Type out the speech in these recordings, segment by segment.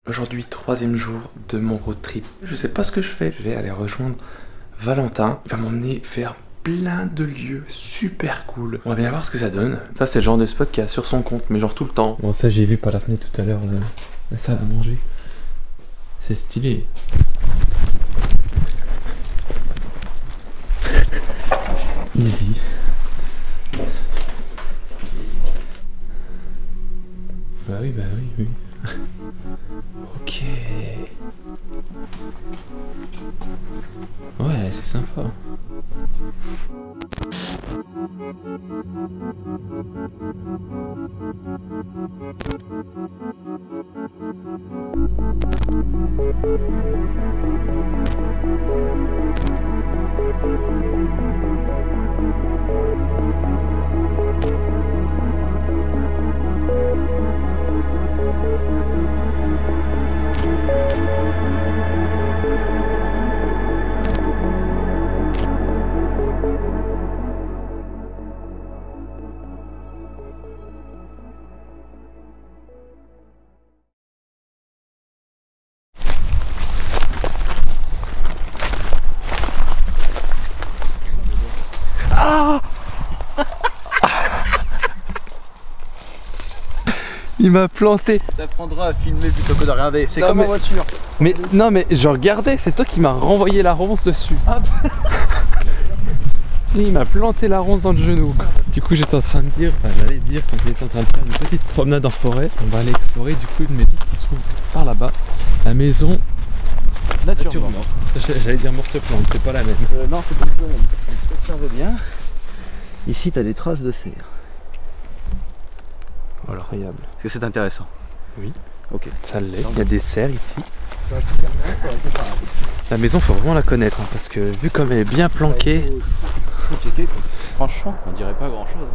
Aujourd'hui, troisième jour de mon road trip. Je sais pas ce que je fais. Je vais aller rejoindre Valentin. Il va m'emmener faire plein de lieux super cool. On va bien voir ce que ça donne. Ça, c'est le genre de spot qu'il y a sur son compte, mais genre tout le temps. Bon, ça, j'ai vu par la fenêtre tout à l'heure, la salle à manger. C'est stylé. Easy. Bah oui, oui. Ok. Ouais, c'est sympa. Ah! Il m'a planté. T'apprendras à filmer plutôt que de regarder. C'est comme en voiture. Mais non, mais je regardais, c'est toi qui m'as renvoyé la ronce dessus. Ah. Il m'a planté la ronce dans le genou. Du coup, j'étais en train de dire, j'allais dire quand j'étais en train de faire une petite promenade en forêt, on va aller explorer du coup une maison qui se trouve par là-bas. La maison Nature Morte. J'allais dire morte plante, c'est pas la même. Non, c'est pas la même. Observe bien. Ici, t'as des traces de serre. Voilà. Incroyable. Est-ce que c'est intéressant? Oui. Ok. Ça l'est. Il y a des serres ici. La maison, faut vraiment la connaître, hein, parce que vu comme elle est bien planquée. Faut checker, quoi. Franchement, on dirait pas grand chose.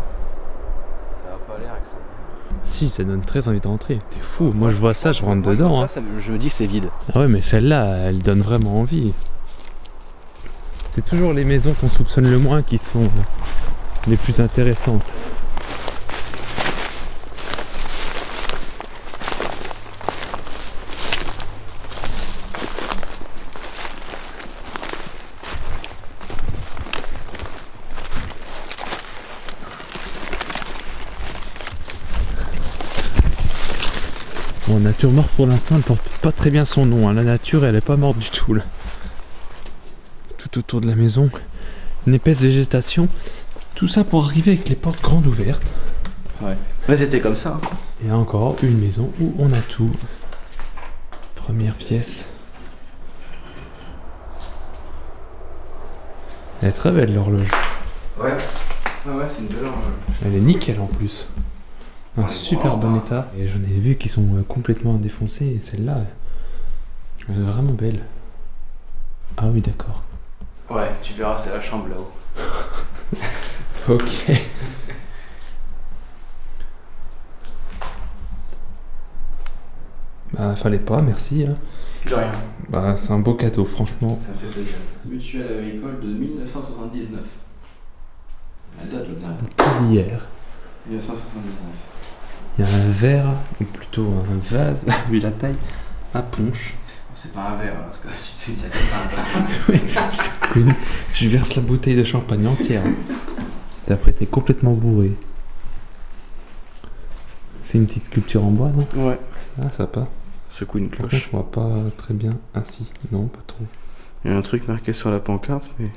Ça a pas l'air extraordinaire. Si, ça donne très envie de rentrer. T'es fou, moi je vois ça, je rentre dedans. Je me dis que c'est vide. Ah ouais, mais celle-là, elle donne vraiment envie. C'est toujours les maisons qu'on soupçonne le moins qui sont les plus intéressantes. Bon, nature morte pour l'instant, elle porte pas très bien son nom, hein. La nature, elle est pas morte du tout là. Tout autour de la maison, une épaisse végétation. Tout ça pour arriver avec les portes grandes ouvertes. Ouais. Mais c'était comme ça. Hein. Et encore une maison où on a tout. Première pièce. Elle est très belle l'horloge. Ouais. Ouais, c'est une belle horloge. Elle est nickel en plus. Un super bon état. Et j'en ai vu qui sont complètement défoncés. Et celle-là, elle est vraiment belle. Ah oui, d'accord. Ouais, tu verras, c'est la chambre là-haut. Ok. Bah, fallait pas, merci. Hein. De rien. Bah, c'est un beau cadeau, franchement. Ça me fait plaisir. Mutuelle agricole de 1979. C'est D'hier. 1979. Il y a un verre, ou plutôt un vase, vu la taille, à punch. C'est pas un verre, parce que tu te fais une sacrée pinte. Oui, tu verses la bouteille de champagne entière. Et après, t'es complètement bourré. C'est une petite sculpture en bois, non? Ouais. Ah, ça pas. Secoue une Par cloche. contre, je vois pas très bien. Ah si, non, pas trop. Il y a un truc marqué sur la pancarte, mais...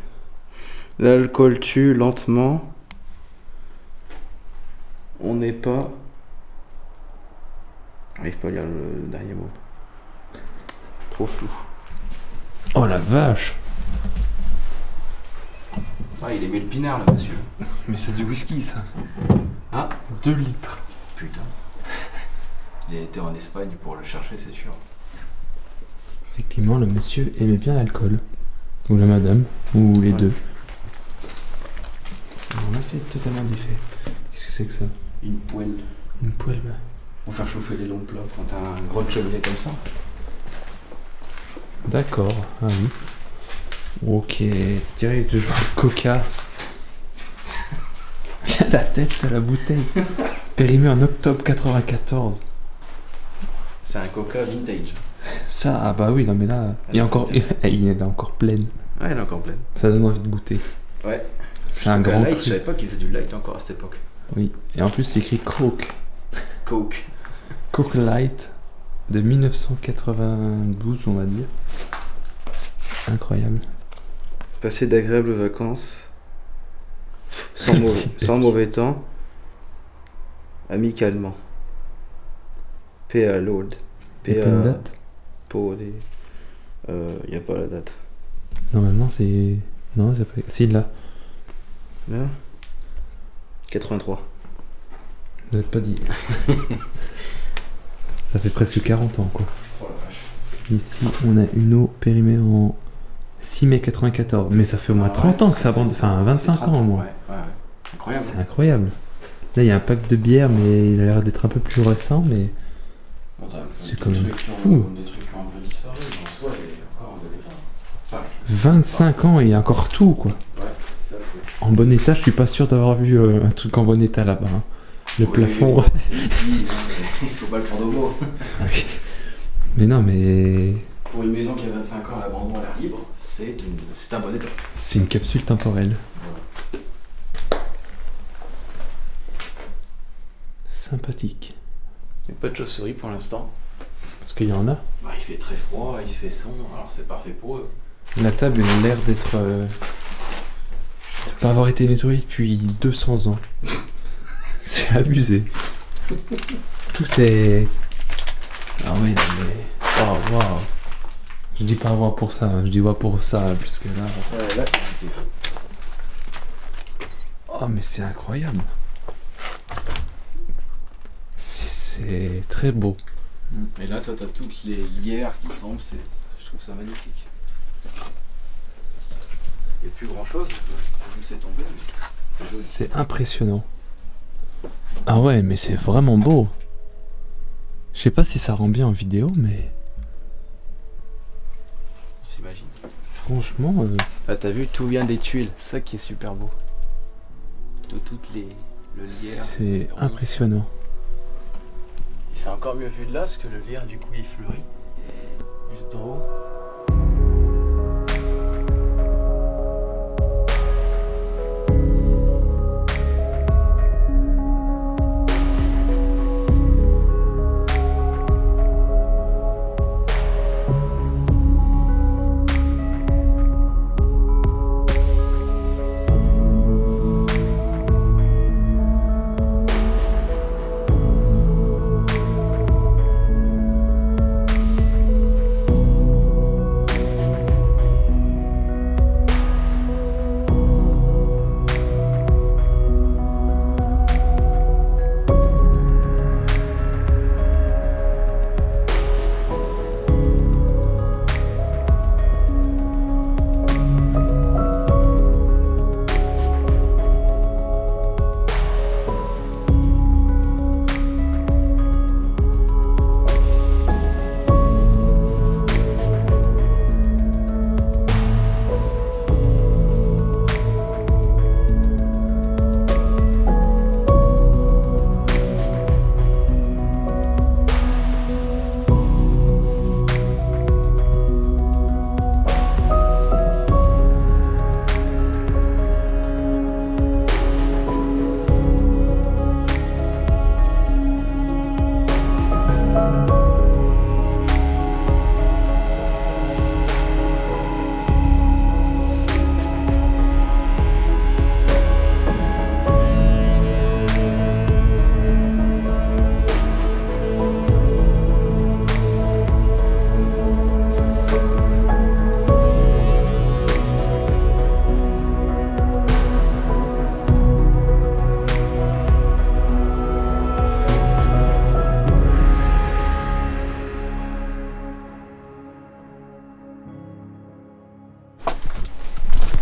L'alcool tue lentement. On n'est pas... J'arrive pas à lire le dernier mot. Trop flou. Oh la vache! Ah, il aimait le pinard, là, monsieur. Mais c'est du whisky, ça. Ah, 2 litres. putain. Il a été en Espagne pour le chercher, c'est sûr. Effectivement, le monsieur aimait bien l'alcool. Ou la madame, ou les deux. Alors là, c'est totalement différent. Qu'est-ce que c'est que ça? Une poêle. Une poêle, bah. Pour faire chauffer les longs plats quand t'as un gros cheminée comme ça. D'accord, ah oui. Ok, direct, je vois le coca. Il y a la tête de la bouteille. Périmée en octobre 94. C'est un Coca vintage. Ça, ah bah oui, non mais là, il est encore, il est encore pleine. Ouais, elle est encore pleine. Ça donne envie de goûter. Ouais. C'est un grand light, cru. je savais pas qu'ils faisaient du light encore à cette époque. Oui, et en plus c'est écrit Coke. Coke. Coke Light de 1992, on va dire. Incroyable. Passer d'agréables vacances sans mauvais temps, amicalement. Paix à Lord. Il y a pas une date? Y a pas la date. Normalement c'est... Non, c'est pas... Si, là. Là 83. Vous n'êtes pas dit. Ça fait presque 40 ans, quoi. Oh la vache. Ici, on a une eau périmée en 6 mai 94. Mais ça fait au moins 30 ans que ça abandonne. Enfin, 25 ans au moins. Ouais. Incroyable. C'est incroyable. Là, il y a un pack de bière, mais il a l'air d'être un peu plus récent, mais... Bon, c'est quand même fou. Des trucs qui ont un peu disparu, mais en soi, elle est encore en bon état. Enfin, 25 ans, il y a encore tout, quoi. ouais, c'est ça. En bon état, je suis pas sûr d'avoir vu un truc en bon état là-bas. Hein. Le plafond... Il faut pas le prendre au mot. Mais non, mais... Pour une maison qui a 25 ans à l'abandon à l'air libre, c'est un bon état. C'est une capsule temporelle. Voilà. Sympathique. Il n'y a pas de chauve-souris pour l'instant. Parce qu'il y en a. Bah, il fait très froid, il fait sombre, alors c'est parfait pour eux. La table elle a l'air d'être... pas avoir été nettoyée depuis 200 ans. C'est abusé. Tout c'est... Ah oui, non mais... Oh, waouh. Je dis pas waouh pour ça, je dis waouh pour ça, puisque là... Ouais, là, c'est Oh, mais c'est incroyable. C'est très beau. Et là, toi, t'as toutes les lierres qui tombent, je trouve ça magnifique. Il n'y a plus grand chose, vu que c'est tombé, mais c'est joli. C'est impressionnant. Ah ouais, mais c'est vraiment beau. Je sais pas si ça rend bien en vidéo, mais... On s'imagine. Franchement... Ah, t'as vu, tout vient des tuiles, c'est ça qui est super beau. De toutes le lierre. c'est impressionnant. Et c'est encore mieux vu de là, parce que le lierre, du coup, il fleurit. Juste en haut.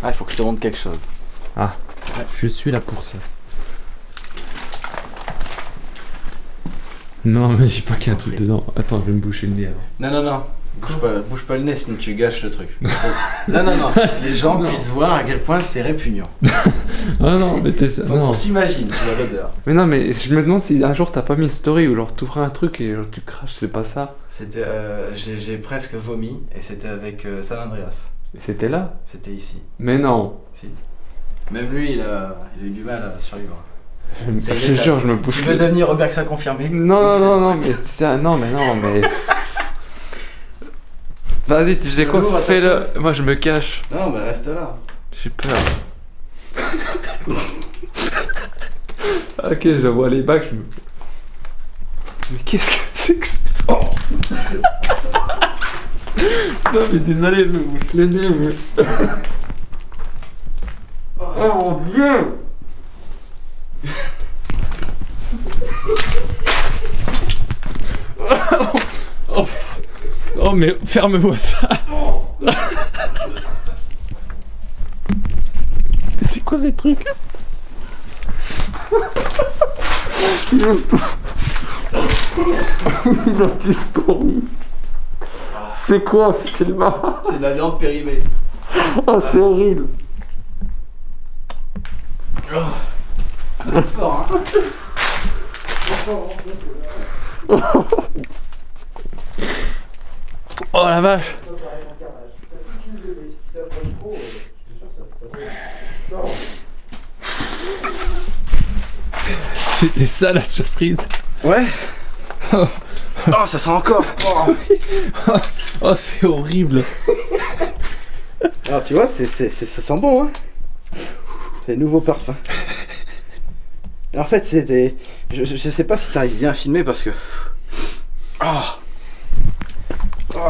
Ah, il faut que je te montre quelque chose. Ah, je suis là pour ça. Non, mais j'ai pas qu'il y a un truc dedans. Attends, je vais me boucher le nez avant. Non, non, non. Bouge pas le nez sinon tu gâches le truc. Non, les gens puissent voir à quel point c'est répugnant. Ah non, mais t'es ça. On s'imagine l'odeur. Mais non, mais je me demande si un jour t'as pas mis une story ou genre t'ouvres un truc et genre tu craches, c'est pas ça. C'était. J'ai presque vomi et c'était avec San Andreas. Et c'était là? C'était ici. Mais non. Si. Même lui, il a eu du mal à survivre. Je jure, je me bouge. Tu veux devenir Robert ça confirmé? Non, mais ça, non, mais. Vas-y, tu sais quoi, fais-le. Moi, je me cache. Non, mais reste là. J'ai peur. Ok, je vois les bacs, je me... Mais qu'est-ce que c'est que ça? Oh. Non, mais désolé, je me bouche le nez, mais... Oh mon Dieu! Oh mais ferme-moi ça. C'est quoi ces trucs? C'est quoi finalement? C'est de la viande périmée. Oh c'est horrible. C'est fort hein. Oh la vache. C'était ça la surprise. Ouais. Oh ça sent encore. Oh c'est horrible. Alors tu vois ça sent bon hein. C'est nouveau parfum. Et en fait c'était... Je sais pas si t'arrives bien à filmer parce que...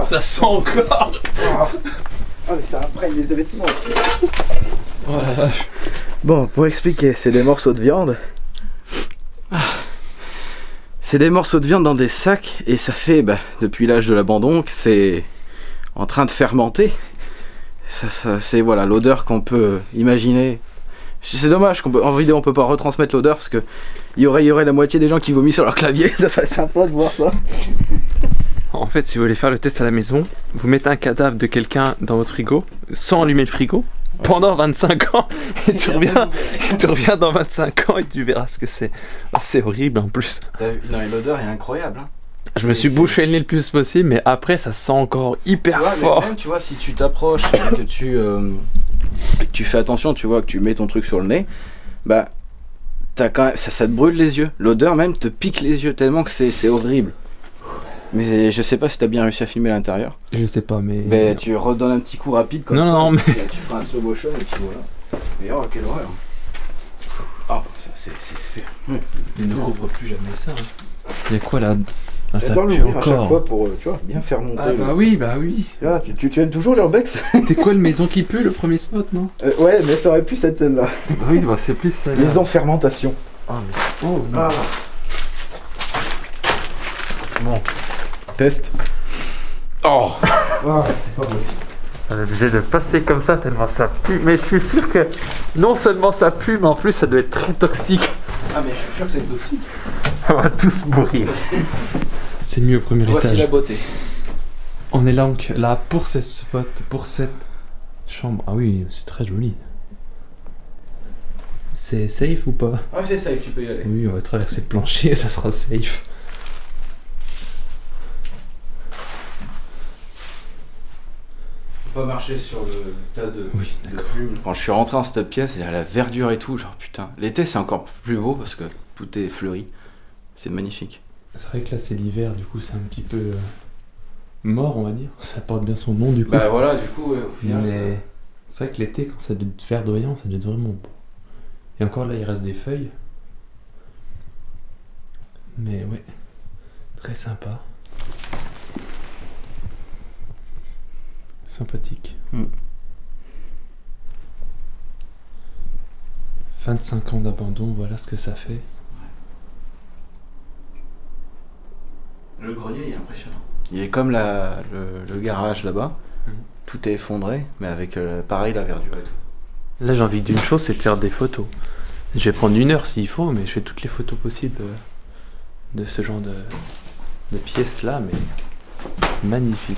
Ça sent encore. Ah mais ça imprègne les vêtements. Oh la vache. Bon, pour expliquer, c'est des morceaux de viande. C'est des morceaux de viande dans des sacs et ça fait, depuis l'âge de l'abandon, que c'est en train de fermenter. C'est voilà l'odeur qu'on peut imaginer. C'est dommage qu'en vidéo on peut pas retransmettre l'odeur parce que il y aurait la moitié des gens qui vomissent sur leur clavier. Ça serait sympa de voir ça. En fait, si vous voulez faire le test à la maison, vous mettez un cadavre de quelqu'un dans votre frigo, sans allumer le frigo, pendant 25 ans, et tu reviens dans 25 ans et tu verras ce que c'est. Oh, c'est horrible en plus. Non, mais l'odeur est incroyable. Hein. Je me suis bouché le nez le plus possible, mais après ça sent encore hyper fort. Mais même, tu vois, si tu t'approches et que tu fais attention, tu vois, que tu mets ton truc sur le nez, t'as quand même, ça te brûle les yeux. L'odeur même te pique les yeux tellement que c'est horrible. Mais je sais pas si t'as bien réussi à filmer l'intérieur. Je sais pas, mais... tu redonnes un petit coup rapide comme ça. Non, mais... Tu feras un slow motion et puis voilà. Mais oh, quelle horreur. Oh, c'est fait. Ne rouvre plus jamais ça. Hein. Il y a quoi là? Ah, ça pue encore. À chaque fois pour, tu vois, bien faire monter. Ah bah oui, bah oui. Ah, tu aimes toujours l'urbex? C'était quoi le maison qui pue, le premier spot, non? Ouais, mais ça aurait pu cette scène-là. Oui, c'est plus ça. Maison fermentation. Ah, mais... Oh, non. Bon. Test. Oh, c'est pas possible. On est obligé de passer comme ça tellement ça pue. Mais je suis sûr que non seulement ça pue, mais en plus ça doit être très toxique. Ah mais je suis sûr que c'est toxique. On va tous mourir. C'est mieux au premier étage. Voici la beauté. On est là pour ce spot, pour cette chambre. Ah oui, c'est très joli. C'est safe ou pas? Ah c'est safe, tu peux y aller. Oui, on va traverser le plancher, ça sera safe. Pas marcher sur le tas de d'accord. plumes. Quand je suis rentré dans cette pièce, il y a la verdure et tout, genre putain. L'été c'est encore plus beau parce que tout est fleuri. C'est magnifique. C'est vrai que là c'est l'hiver, du coup c'est un petit peu mort on va dire. Ça porte bien son nom du coup. Bah voilà, du coup au final mais c'est vrai que l'été quand ça devient verdoyant, ça devient vraiment beau. Et encore là il reste des feuilles. Mais ouais, très sympa. Sympathique. 25 ans d'abandon, voilà ce que ça fait. Le grenier est impressionnant. Il est comme le garage là-bas. Tout est effondré, mais avec pareil la verdure et tout. Là j'ai envie d'une chose, c'est de faire des photos. Je vais prendre 1 heure s'il faut, mais je fais toutes les photos possibles de ce genre de pièces là, mais magnifique.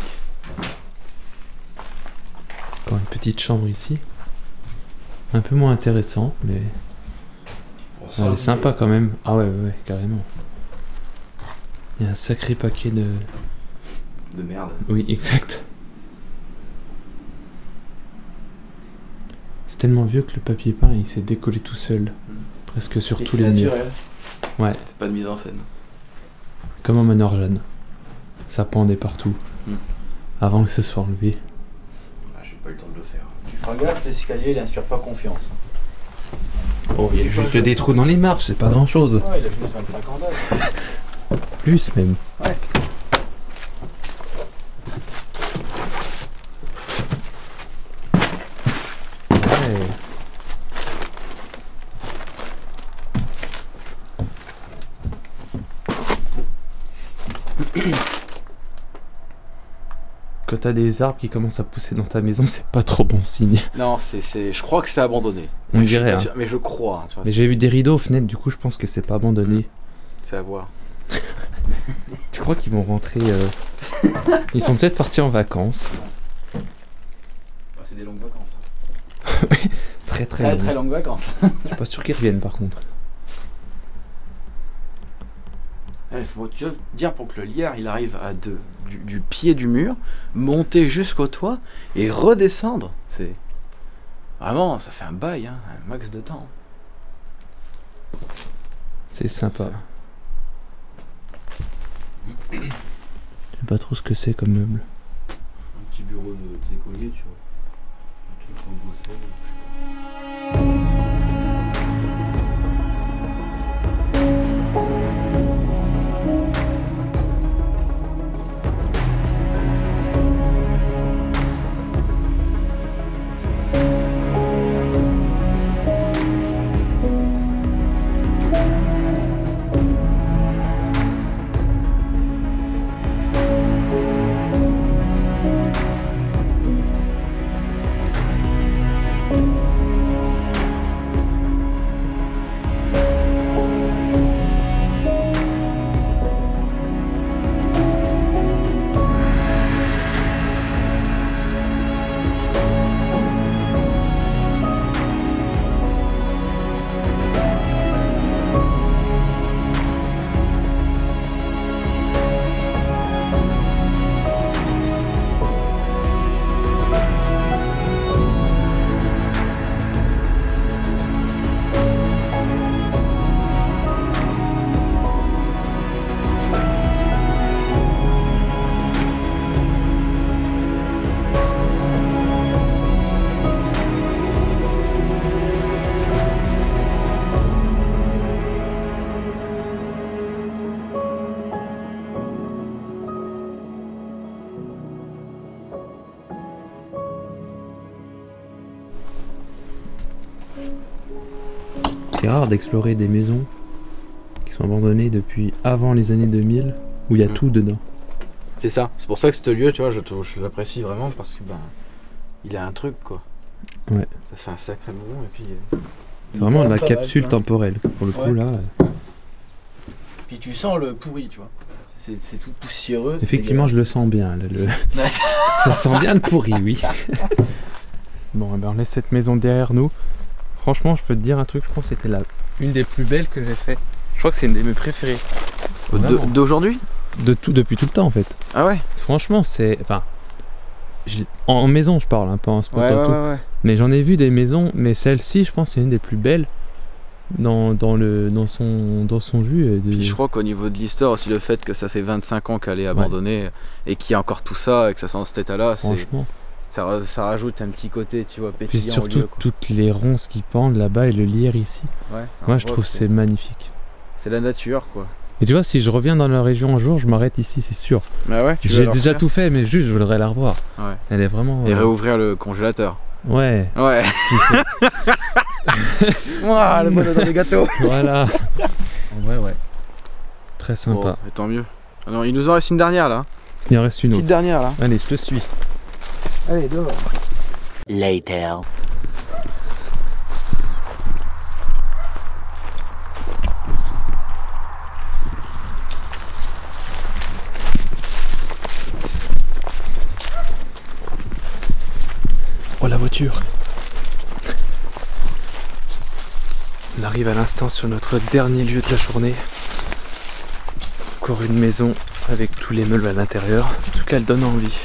encore une petite chambre ici. Un peu moins intéressant, mais elle est sympa quand même. Ah ouais, ouais, carrément. Il y a un sacré paquet de merde. Oui, exact. C'est tellement vieux que le papier peint il s'est décollé tout seul. Presque sur tous les murs. Ouais. C'est pas de mise en scène. Comme en Menorjane. Ça pendait partout. Avant que ce soit enlevé. Ah, j'ai pas eu le temps de le faire. Tu feras gaffe, l'escalier il inspire pas confiance. Oh, il y a juste des trous dans les marches, c'est pas grand chose. Ouais, il a juste 25 ans d'âge. Plus même. Ouais. Quand t'as des arbres qui commencent à pousser dans ta maison, c'est pas trop bon signe. Non, je crois que c'est abandonné. On dirait, hein. Mais je crois. Tu vois, mais j'ai vu des rideaux aux fenêtres, du coup je pense que c'est pas abandonné. C'est à voir. Tu crois qu'ils vont rentrer Ils sont peut-être partis en vacances. Bah, c'est des longues vacances. Très très longues. Très longues vacances. Je suis pas sûr qu'ils reviennent par contre. Il faut dire pour que le lierre il arrive à du pied du mur, monter jusqu'au toit et redescendre. C'est vraiment, ça fait un bail, hein, un max de temps. C'est sympa. Je sais pas trop ce que c'est comme meuble. Un petit bureau d'écolier, tu vois. Un truc pour bosser, je sais pas. C'est rare d'explorer des maisons qui sont abandonnées depuis avant les années 2000 où il y a tout dedans. C'est ça, c'est pour ça que ce lieu, tu vois, je l'apprécie vraiment parce que il a un truc quoi. Ouais. Ça fait un sacré moment et puis. C'est vraiment de la capsule temporelle pour le coup là. Puis tu sens le pourri, tu vois. C'est tout poussiéreux. Effectivement, je le sens bien. Là, ça sent bien le pourri, oui. Bon, ben on laisse cette maison derrière nous. Franchement, je peux te dire un truc, je pense que c'était une des plus belles que j'ai fait. Je crois que c'est une de mes préférées. D'aujourd'hui ? Depuis tout le temps en fait. Ah ouais ? Franchement, c'est. Enfin. En maison, je parle, hein, pas en spot en tout. Ouais. Mais j'en ai vu des maisons, mais celle-ci, je pense, c'est une des plus belles dans son jus. Puis je crois qu'au niveau de l'histoire aussi, le fait que ça fait 25 ans qu'elle est abandonnée et qu'il y a encore tout ça et que ça sent cet état-là, franchement. Ça rajoute un petit côté, tu vois, pétillant. Puis surtout au lieu, quoi. toutes les ronces qui pendent là-bas et le lierre ici. Ouais, moi, je trouve c'est magnifique. C'est la nature, quoi. Et tu vois, si je reviens dans la région un jour, je m'arrête ici, c'est sûr. Ah ouais, j'ai déjà tout fait, mais juste, je voudrais la revoir. Ouais. Elle est vraiment. Et réouvrir le congélateur. Ouais. Ouais. Ouah, le bonheur dans les gâteaux. Voilà. En vrai, ouais. Très sympa. Bon, tant mieux. Alors, il nous en reste une dernière là. Il en reste une autre. Petite dernière là. Allez, je te suis. Allez, dehors. Later. Oh la voiture. On arrive à l'instant sur notre dernier lieu de la journée. Encore une maison avec tous les meubles à l'intérieur. En tout cas, elle donne envie.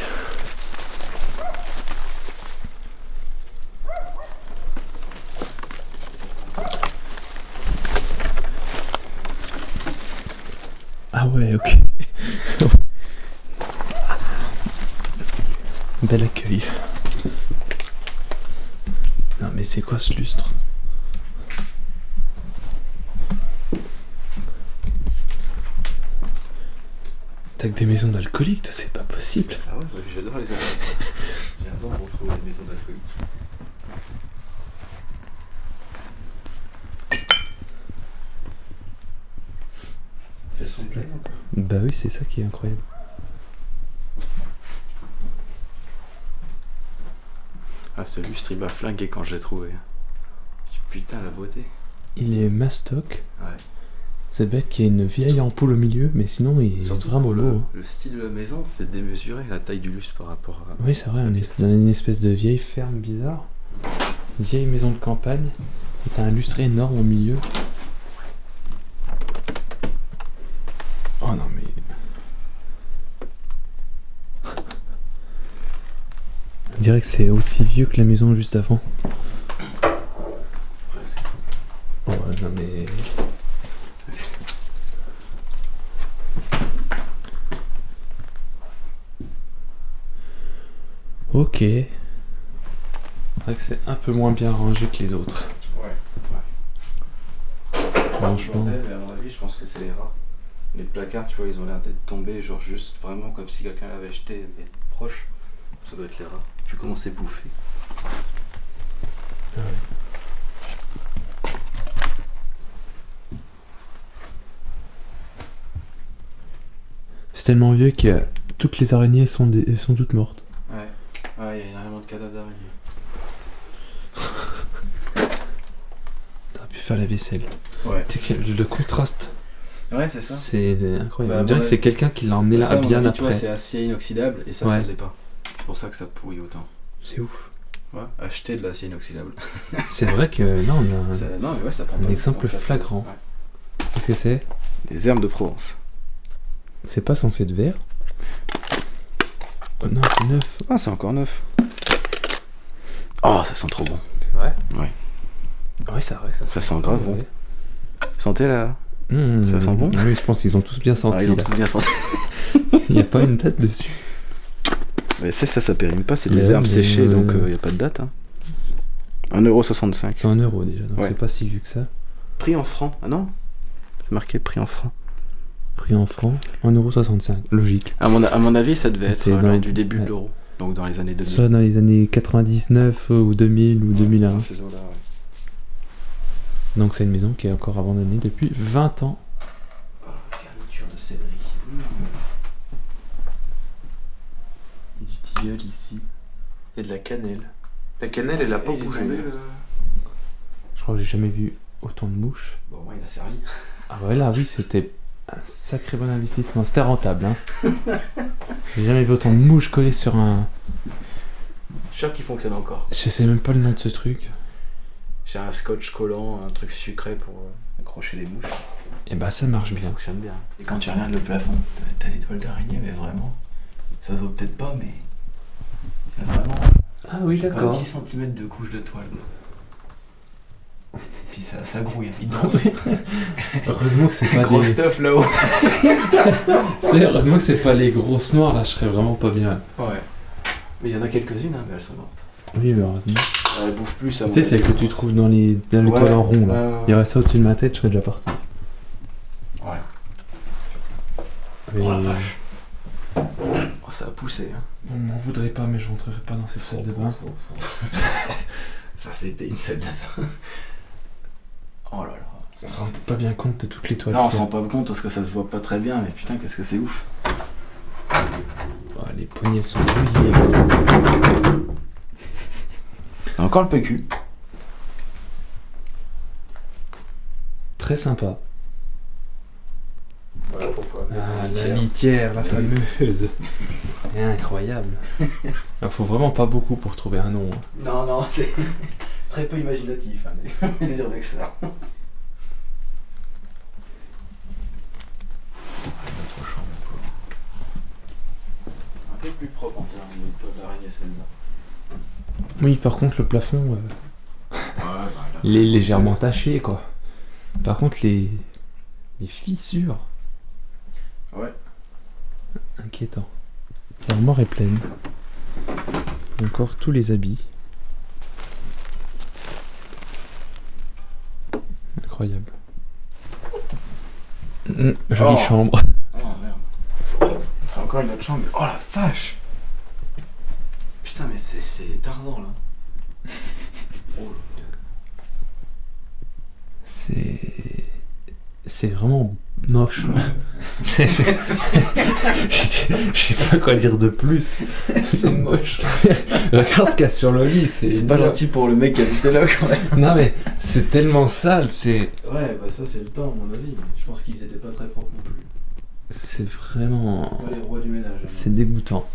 Ah ouais, ok. Bel accueil. Non mais c'est quoi ce lustre? T'as que des maisons d'alcooliques, toi, c'est pas possible. Ah ouais, j'adore les alcooliques. J'adore retrouver les maisons d'alcooliques. Elles sont pleines encore. Bah oui, c'est ça qui est incroyable. Ah, ce lustre il m'a flingué quand je l'ai trouvé. Putain, la beauté. Il est mastoc. Ouais. C'est bête qu'il y ait une vieille ampoule au milieu, mais sinon il est Surtout vraiment pour beau. le style de la maison, c'est démesuré, la taille du lustre par rapport à... Oui, c'est vrai, on est dans une espèce de vieille ferme bizarre. Une vieille maison de campagne. Et t'as un lustre énorme au milieu. Oh non mais... On dirait que c'est aussi vieux que la maison juste avant. Presque. Oh non mais... Ok. C'est vrai que c'est un peu moins bien rangé que les autres. Ouais. Franchement. Mais à mon avis, je pense que c'est les rats. Les placards, tu vois, ils ont l'air d'être tombés, genre juste vraiment comme si quelqu'un l'avait jeté, mais proche. Ça doit être les rats. Tu commences à bouffer. Ah ouais. C'est tellement vieux que toutes les araignées sont toutes mortes. Ouais. Ah, il y a énormément de cadavres d'araignées. T'aurais pu faire la vaisselle. Ouais. Tu sais que le contraste, Ouais, c'est ça. c'est incroyable. Bah, On dirait bon, que c'est quelqu'un qui l'a emmené là Ça, à mon bien avis, tu vois, après. c'est acier inoxydable et ça, Ouais. ça l'est pas. C'est pour ça que ça pourrit autant. C'est ouf. Ouais, acheter de l'acier inoxydable. C'est vrai que là on a Non, mais ouais, ça prend un pas. exemple Donc ça, flagrant. Ouais. Qu'est-ce que c'est? Les herbes de Provence. C'est pas censé être vert. Oh non, c'est neuf. Ah, c'est encore neuf. Oh, ça sent trop bon. C'est vrai? Ouais. Oui, c'est vrai. Ça sent grave bon. Ouais. Sentez là. Mmh. Ça sent bon? Oui, je pense qu'ils ont tous bien senti. Ah, ils ont là. tout bien senti. Il n'y a pas une date dessus. Mais c'est ça périme pas, c'est des Mais herbes mais séchées, donc il n'y a pas de date. Hein. 1,65 €. C'est 1 euro déjà, donc Ouais. c'est pas si vieux que ça. Prix en francs. Ah non? C'est marqué prix en francs. Prix en francs, 1,65 €. Logique. À mon avis, ça devait être C'est dans- du début ouais. de l'euro. Donc dans les années 2000. Soit dans les années 99 ou 2000 ou 2001. Dans ces eaux-là, ouais. Donc c'est une maison qui est encore abandonnée depuis 20 ans. Oh, garniture de céleri. Il y a du tilleul ici. Il y a de la cannelle. La cannelle, elle a pas bougé. Je crois que j'ai jamais vu autant de mouches. Bon, moi, il a servi. Ah ouais, là, oui, c'était un sacré bon investissement. C'était rentable, hein. J'ai jamais vu autant de mouches collées sur un... Je suis sûr qu'il fonctionne encore. Je sais même pas le nom de ce truc. J'ai un scotch collant, un truc sucré pour accrocher les mouches. Et bah ça marche Ça bien. fonctionne bien. Et quand tu regardes le plafond, t'as des toiles d'araignée, mais vraiment, ça se voit peut-être pas, mais il y a vraiment Ah oui, comme 10 cm de couche de toile. Quoi. Puis ça grouille, il danse. Heureusement que c'est pas Gros des... stuff là-haut. Tu sais, heureusement que c'est pas les grosses noires, là, je serais vraiment pas bien. Ouais. Mais il y en a quelques-unes, hein, mais elles sont mortes. Oui, mais heureusement. Elles bouffent plus, ça. Tu sais, c'est que tu trouves dans les toiles en rond, là. Ouais. Il y aurait ça au-dessus de ma tête, je serais déjà parti. Ouais. Mais... Oh la vache. Oh, ça a poussé. Hein. On m'en voudrait pas, mais je rentrerai pas dans cette salle de bain. Ça, c'était une salle de bain. Oh là là. On se rend peut-être pas bien compte de toutes les toiles. Non, on qu'il y se a. rend pas compte parce que ça se voit pas très bien, mais putain, qu'est-ce que c'est ouf. Oh, les poignées sont rouillées. Encore le PQ. Très sympa. Voilà pourquoi. Ah, la litière, la fameuse. Incroyable. Il faut vraiment pas beaucoup pour trouver un nom. Hein. Non, non, c'est très peu imaginatif, hein, les urbexeurs. Notre chambre encore. Un peu plus propre en termes de toile d'araignée, celle-là. Oui, par contre, le plafond, Ouais, voilà. il est légèrement taché, quoi. Par contre, les fissures, Ouais. inquiétant. L'armoire est pleine. Encore tous les habits. Incroyable. Jolie Oh. chambre. Oh merde. C'est encore une autre chambre. Oh la vache. Putain, mais c'est Tarzan là. Oh. C'est vraiment moche. Je sais pas quoi dire de plus. C'est moche. Regarde ce qu'il y a sur le lit. C'est pas gentil pour le mec qui habitait là quand même. Non mais c'est tellement sale. C'est Ouais, ça c'est le temps à mon avis. Je pense qu'ils étaient pas très propres non plus. vraiment. Pas les rois du ménage. C'est dégoûtant.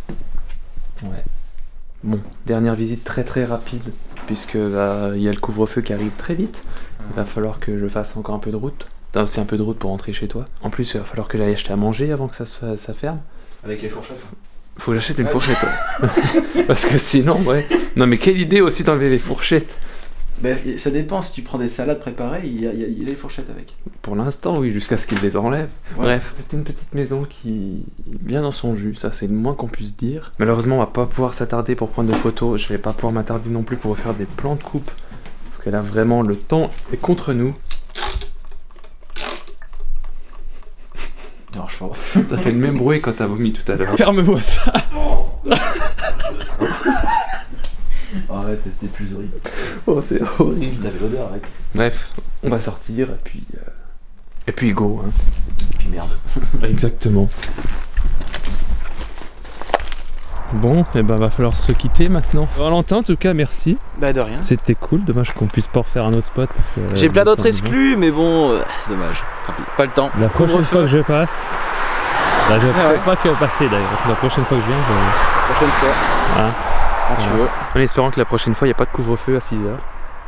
Ouais. Bon, dernière visite très très rapide, puisque il y a le couvre-feu qui arrive très vite. Il va falloir que je fasse encore un peu de route. T'as aussi un peu de route pour rentrer chez toi. En plus, il va falloir que j'aille acheter à manger avant que ça ferme. Avec les fourchettes. Faut que j'achète une fourchette. Ouais. Parce que sinon, ouais. Non mais quelle idée aussi d'enlever les fourchettes. Ben, ça dépend, si tu prends des salades préparées, il y a les fourchettes avec. Pour l'instant, oui, jusqu'à ce qu'ils les enlèvent. Ouais. Bref, c'était une petite maison qui est bien dans son jus, ça c'est le moins qu'on puisse dire. Malheureusement, on va pas pouvoir s'attarder pour prendre de photos. Je vais pas pouvoir m'attarder non plus pour faire des plans de coupe. Parce que là, vraiment, le temps est contre nous. Non, ça fait le même bruit quand t'as vomi tout à l'heure. Ferme-moi ça. Arrête, c'était plus horrible. Oh, c'est horrible. T'avais l'odeur avec. Bref, on va sortir et puis go. Hein. Et puis merde. Exactement. Bon, et ben va falloir se quitter maintenant. Valentin, en tout cas, merci. Bah de rien. C'était cool. Dommage qu'on puisse pas refaire un autre spot parce que. J'ai plein d'autres exclus, mais bon, dommage. Tant pis, pas le temps. La prochaine Couvre-feu. fois que je passe. Bah, je vais Ah ouais. pas que passer d'ailleurs. La prochaine fois que je viens, Prochaine fois, Voilà. quand tu veux. En espérant que la prochaine fois, il n'y a pas de couvre-feu à 6h.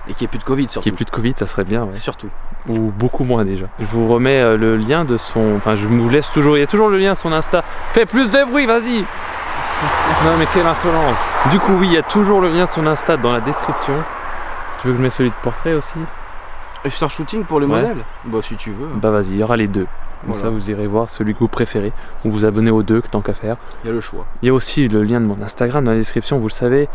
Et qu'il n'y ait plus de Covid surtout. Qu'il n'y ait plus de Covid, ça serait bien. Ouais. Surtout. Ou beaucoup moins déjà. Je vous remets le lien de son. Enfin, je vous laisse toujours. Il y a toujours le lien de son Insta. Fais plus de bruit, vas-y! Non, mais quelle insolence! Du coup, oui, il y a toujours le lien de son Insta dans la description. Tu veux que je mette celui de portrait aussi? Sur shooting pour le Ouais. modèle? Bah, si tu veux. Bah, vas-y, il y aura les deux. Comme Voilà. ça, vous irez voir celui que vous préférez. Ou vous abonnez aux deux, tant qu'à faire. Il y a le choix. Il y a aussi le lien de mon Instagram dans la description, vous le savez.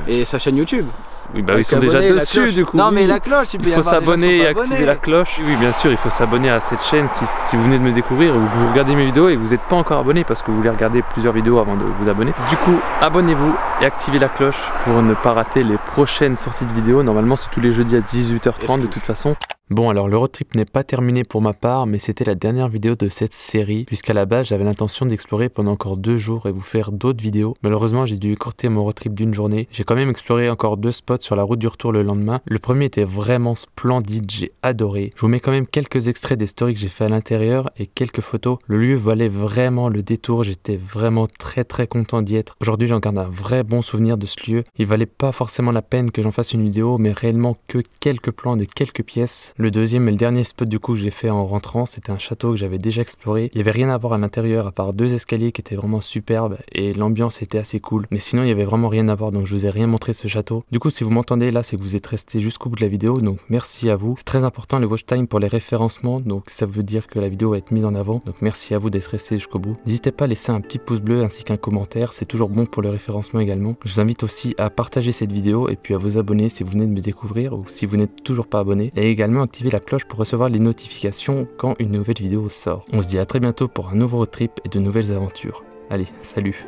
Et sa chaîne YouTube. Oui, bah, ils Avec sont déjà abonner, la dessus cloche. du coup. Non, oui. mais la cloche, il peut Il y faut avoir des gens qui sont s'abonner et pas activer abonnés. la cloche. Oui, bien sûr, il faut s'abonner à cette chaîne si vous venez de me découvrir ou que vous regardez mes vidéos et que vous n'êtes pas encore abonné parce que vous voulez regarder plusieurs vidéos avant de vous abonner. Du coup, abonnez-vous et activez la cloche pour ne pas rater les prochaines sorties de vidéos. Normalement, c'est tous les jeudis à 18h30 de toute façon. Bon, alors le road trip n'est pas terminé pour ma part, mais c'était la dernière vidéo de cette série, puisqu'à la base j'avais l'intention d'explorer pendant encore 2 jours et vous faire d'autres vidéos. Malheureusement, j'ai dû écourter mon road trip d'une journée. J'ai quand même exploré encore 2 spots sur la route du retour le lendemain. Le premier était vraiment splendide, j'ai adoré. Je vous mets quand même quelques extraits des stories que j'ai fait à l'intérieur et quelques photos. Le lieu valait vraiment le détour, j'étais vraiment très content d'y être. Aujourd'hui, j'en garde un vrai bon souvenir de ce lieu. Il valait pas forcément la peine que j'en fasse une vidéo, mais réellement que quelques plans de quelques pièces. Le deuxième et le dernier spot du coup que j'ai fait en rentrant, c'était un château que j'avais déjà exploré. Il y avait rien à voir à l'intérieur à part 2 escaliers qui étaient vraiment superbes et l'ambiance était assez cool. Mais sinon, il y avait vraiment rien à voir, donc je vous ai rien montré ce château. Du coup, si vous m'entendez là, c'est que vous êtes resté jusqu'au bout de la vidéo, donc merci à vous. C'est très important le watch time pour les référencements, donc ça veut dire que la vidéo va être mise en avant. Donc merci à vous d'être resté jusqu'au bout. N'hésitez pas à laisser un petit pouce bleu ainsi qu'un commentaire, c'est toujours bon pour le référencement également. Je vous invite aussi à partager cette vidéo et puis à vous abonner si vous venez de me découvrir ou si vous n'êtes toujours pas abonné. Et également activer la cloche pour recevoir les notifications quand une nouvelle vidéo sort. On se dit à très bientôt pour un nouveau road trip et de nouvelles aventures. Allez, salut!